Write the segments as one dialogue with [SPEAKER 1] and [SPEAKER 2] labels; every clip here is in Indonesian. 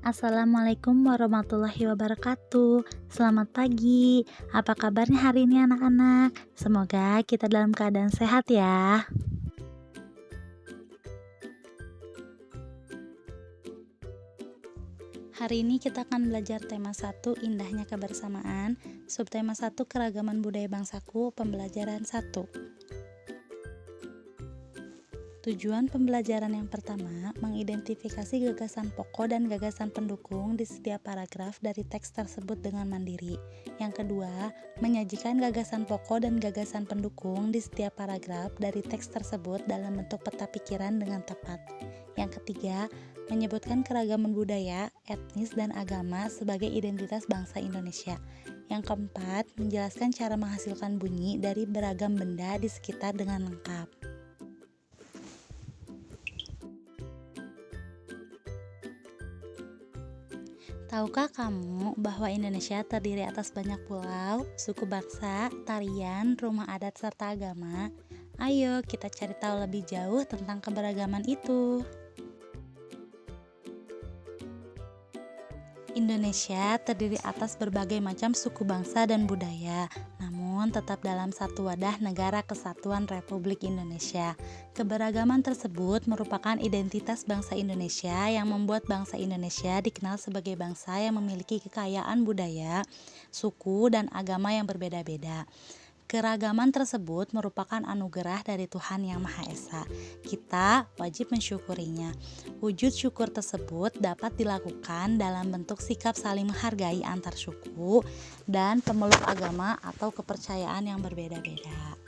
[SPEAKER 1] Assalamualaikum warahmatullahi wabarakatuh. Selamat pagi. Apa kabarnya hari ini anak-anak? Semoga kita dalam keadaan sehat ya. Hari ini kita akan belajar tema 1, indahnya kebersamaan, subtema 1, keragaman budaya bangsaku, pembelajaran 1. Tujuan pembelajaran yang pertama, mengidentifikasi gagasan pokok dan gagasan pendukung di setiap paragraf dari teks tersebut dengan mandiri. Yang kedua, menyajikan gagasan pokok dan gagasan pendukung di setiap paragraf dari teks tersebut dalam bentuk peta pikiran dengan tepat. Yang ketiga, menyebutkan keragaman budaya, etnis, dan agama sebagai identitas bangsa Indonesia. Yang keempat, menjelaskan cara menghasilkan bunyi dari beragam benda di sekitar dengan lengkap. Tahukah kamu bahwa Indonesia terdiri atas banyak pulau, suku bangsa, tarian, rumah adat, serta agama? Ayo kita cari tahu lebih jauh tentang keberagaman itu. Indonesia terdiri atas berbagai macam suku bangsa dan budaya, namun tetap dalam satu wadah negara kesatuan Republik Indonesia. Keberagaman tersebut merupakan identitas bangsa Indonesia yang membuat bangsa Indonesia dikenal sebagai bangsa yang memiliki kekayaan budaya, suku, dan agama yang berbeda-beda. Keragaman tersebut merupakan anugerah dari Tuhan Yang Maha Esa. Kita wajib mensyukurinya. Wujud syukur tersebut dapat dilakukan dalam bentuk sikap saling menghargai antar suku dan pemeluk agama atau kepercayaan yang berbeda-beda.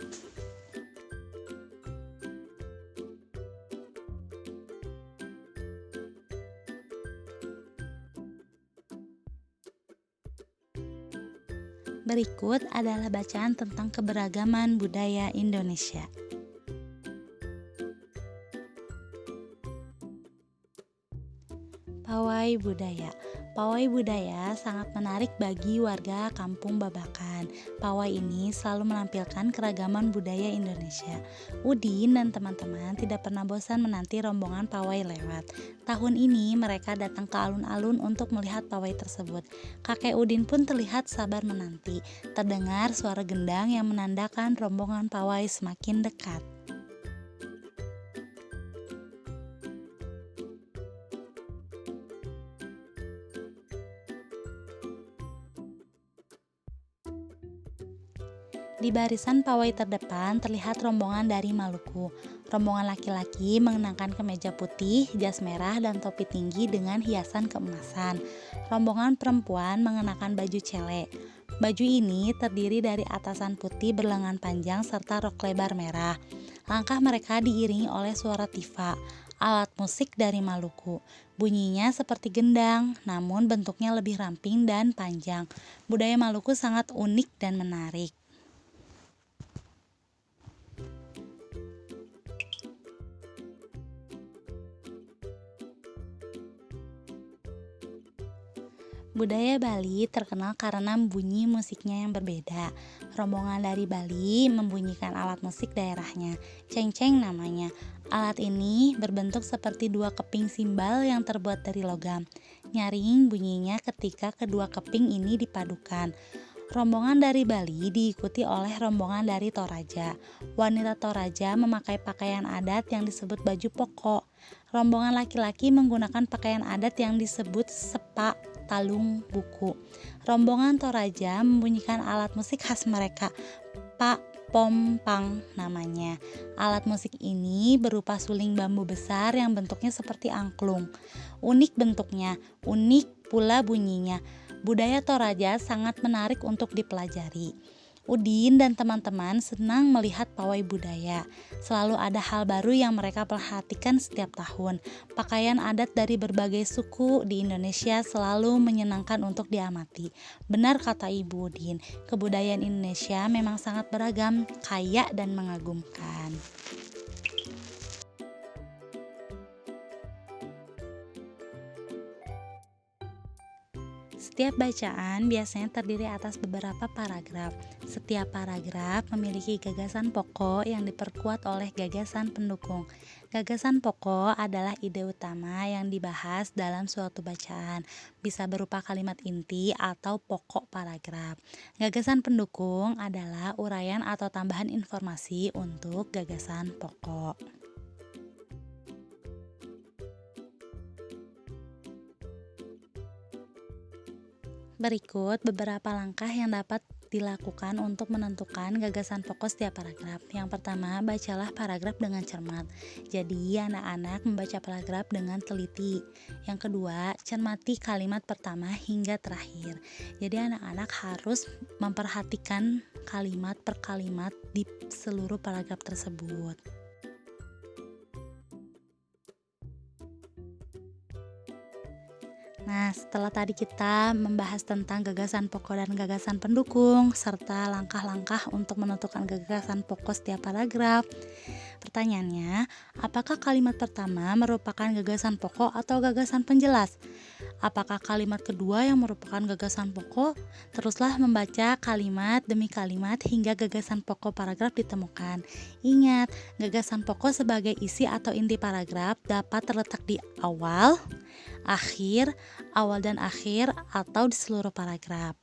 [SPEAKER 1] Berikut adalah bacaan tentang keberagaman budaya Indonesia. Pawai budaya. Pawai budaya sangat menarik bagi warga Kampung Babakan. Pawai ini selalu menampilkan keragaman budaya Indonesia. Udin dan teman-teman tidak pernah bosan menanti rombongan pawai lewat. Tahun ini mereka datang ke alun-alun untuk melihat pawai tersebut. Kakek Udin pun terlihat sabar menanti. Terdengar suara gendang yang menandakan rombongan pawai semakin dekat. Di barisan pawai terdepan terlihat rombongan dari Maluku. Rombongan laki-laki mengenakan kemeja putih, jas merah, dan topi tinggi dengan hiasan keemasan. Rombongan perempuan mengenakan baju cele. Baju ini terdiri dari atasan putih berlengan panjang serta rok lebar merah. Langkah mereka diiringi oleh suara tifa, alat musik dari Maluku. Bunyinya seperti gendang, namun bentuknya lebih ramping dan panjang. Budaya Maluku sangat unik dan menarik. Budaya Bali terkenal karena bunyi musiknya yang berbeda. Rombongan dari Bali membunyikan alat musik daerahnya, cengceng namanya. Alat ini berbentuk seperti dua keping simbal yang terbuat dari logam. Nyaring bunyinya ketika kedua keping ini dipadukan. Rombongan dari Bali diikuti oleh rombongan dari Toraja. Wanita Toraja memakai pakaian adat yang disebut baju pokok. Rombongan laki-laki menggunakan pakaian adat yang disebut sepak talung buku. Rombongan Toraja membunyikan alat musik khas mereka, pak pompang namanya. Alat musik ini berupa suling bambu besar yang bentuknya seperti angklung. Unik bentuknya, unik pula bunyinya. Budaya Toraja sangat menarik untuk dipelajari. Udin dan teman-teman senang melihat pawai budaya. Selalu ada hal baru yang mereka perhatikan setiap tahun. Pakaian adat dari berbagai suku di Indonesia selalu menyenangkan untuk diamati. Benar kata Ibu Udin, kebudayaan Indonesia memang sangat beragam, kaya dan mengagumkan. Setiap bacaan biasanya terdiri atas beberapa paragraf. Setiap paragraf memiliki gagasan pokok yang diperkuat oleh gagasan pendukung. Gagasan pokok adalah ide utama yang dibahas dalam suatu bacaan, bisa berupa kalimat inti atau pokok paragraf. Gagasan pendukung adalah uraian atau tambahan informasi untuk gagasan pokok. Berikut beberapa langkah yang dapat dilakukan untuk menentukan gagasan pokok setiap paragraf. Yang pertama, bacalah paragraf dengan cermat. Jadi, anak-anak membaca paragraf dengan teliti. Yang kedua, cermati kalimat pertama hingga terakhir. Jadi, anak-anak harus memperhatikan kalimat per kalimat di seluruh paragraf tersebut. Nah, setelah tadi kita membahas tentang gagasan pokok dan gagasan pendukung, serta langkah-langkah untuk menentukan gagasan pokok setiap paragraf. Pertanyaannya, apakah kalimat pertama merupakan gagasan pokok atau gagasan penjelas? Apakah kalimat kedua yang merupakan gagasan pokok? Teruslah membaca kalimat demi kalimat hingga gagasan pokok paragraf ditemukan. Ingat, gagasan pokok sebagai isi atau inti paragraf dapat terletak di awal, akhir, awal dan akhir, atau di seluruh paragraf.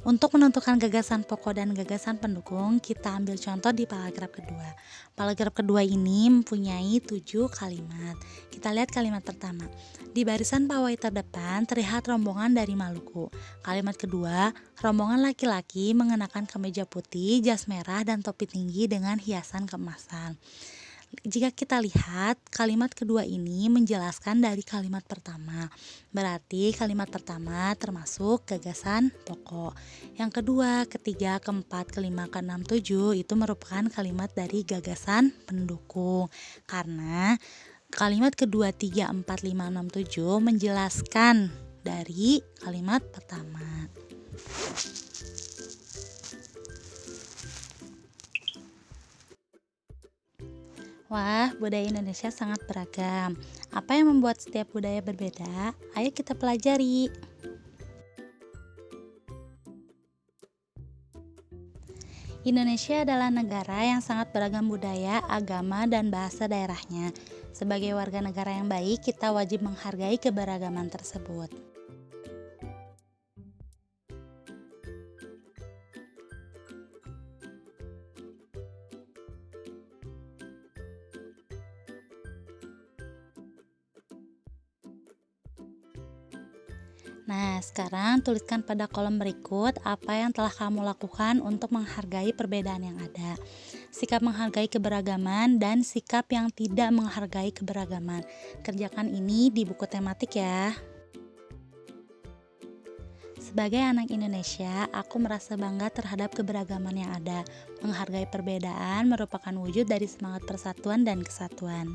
[SPEAKER 1] Untuk menentukan gagasan pokok dan gagasan pendukung, kita ambil contoh di paragraf kedua. Paragraf kedua ini mempunyai 7 kalimat. Kita lihat kalimat pertama. Di barisan pawai terdepan terlihat rombongan dari Maluku. Kalimat kedua, rombongan laki-laki mengenakan kemeja putih, jas merah, dan topi tinggi dengan hiasan keemasan. Jika kita lihat, kalimat kedua ini menjelaskan dari kalimat pertama. Berarti kalimat pertama termasuk gagasan pokok. Yang kedua, ketiga, keempat, kelima, keenam, tujuh itu merupakan kalimat dari gagasan pendukung. Karena kalimat kedua, tiga, empat, lima, enam, tujuh menjelaskan dari kalimat pertama. Wah, budaya Indonesia sangat beragam. Apa yang membuat setiap budaya berbeda? Ayo kita pelajari. Indonesia adalah negara yang sangat beragam budaya, agama, dan bahasa daerahnya. Sebagai warga negara yang baik, kita wajib menghargai keberagaman tersebut. Nah, sekarang tuliskan pada kolom berikut apa yang telah kamu lakukan untuk menghargai perbedaan yang ada. Sikap menghargai keberagaman dan sikap yang tidak menghargai keberagaman. Kerjakan ini di buku tematik ya. Sebagai anak Indonesia, aku merasa bangga terhadap keberagaman yang ada. Menghargai perbedaan merupakan wujud dari semangat persatuan dan kesatuan.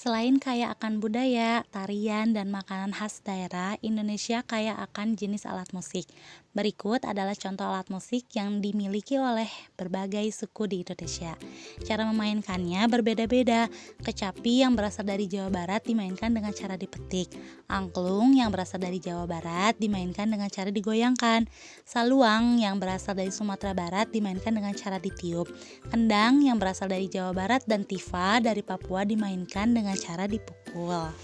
[SPEAKER 1] Selain kaya akan budaya, tarian, dan makanan khas daerah, Indonesia kaya akan jenis alat musik. Berikut adalah contoh alat musik yang dimiliki oleh berbagai suku di Indonesia. Cara memainkannya berbeda-beda. Kecapi yang berasal dari Jawa Barat dimainkan dengan cara dipetik. Angklung yang berasal dari Jawa Barat dimainkan dengan cara digoyangkan. Saluang yang berasal dari Sumatera Barat dimainkan dengan cara ditiup. Kendang yang berasal dari Jawa Barat dan tifa dari Papua dimainkan dengan cara dipukul.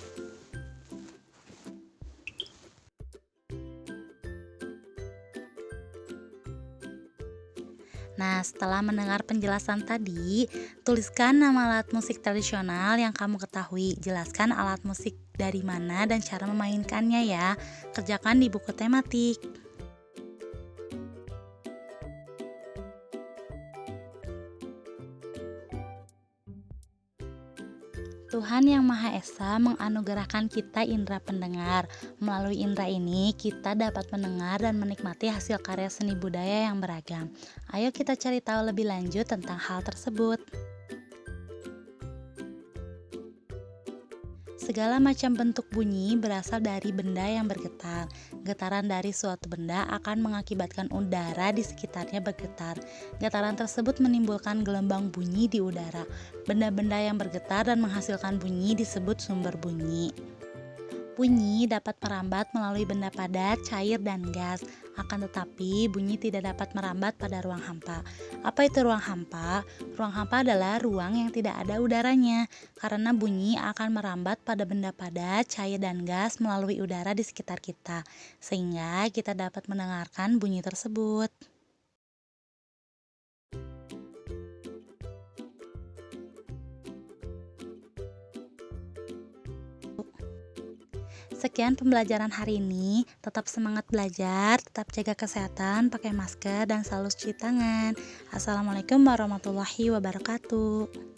[SPEAKER 1] Nah, setelah mendengar penjelasan tadi, tuliskan nama alat musik tradisional yang kamu ketahui. Jelaskan alat musik dari mana dan cara memainkannya ya. Kerjakan di buku tematik. Tuhan Yang Maha Esa menganugerahkan kita indera pendengar. Melalui indera ini, kita dapat mendengar dan menikmati hasil karya seni budaya yang beragam. Ayo kita cari tahu lebih lanjut tentang hal tersebut. Segala macam bentuk bunyi berasal dari benda yang bergetar. Getaran dari suatu benda akan mengakibatkan udara di sekitarnya bergetar. Getaran tersebut menimbulkan gelombang bunyi di udara. Benda-benda yang bergetar dan menghasilkan bunyi disebut sumber bunyi. Bunyi dapat merambat melalui benda padat, cair, dan gas. Akan tetapi, bunyi tidak dapat merambat pada ruang hampa. Apa itu ruang hampa? Ruang hampa adalah ruang yang tidak ada udaranya, karena bunyi akan merambat pada benda padat, cair, dan gas melalui udara di sekitar kita, sehingga kita dapat mendengarkan bunyi tersebut. Sekian pembelajaran hari ini. Tetap semangat belajar, tetap jaga kesehatan, pakai masker, dan selalu cuci tangan. Assalamualaikum warahmatullahi wabarakatuh.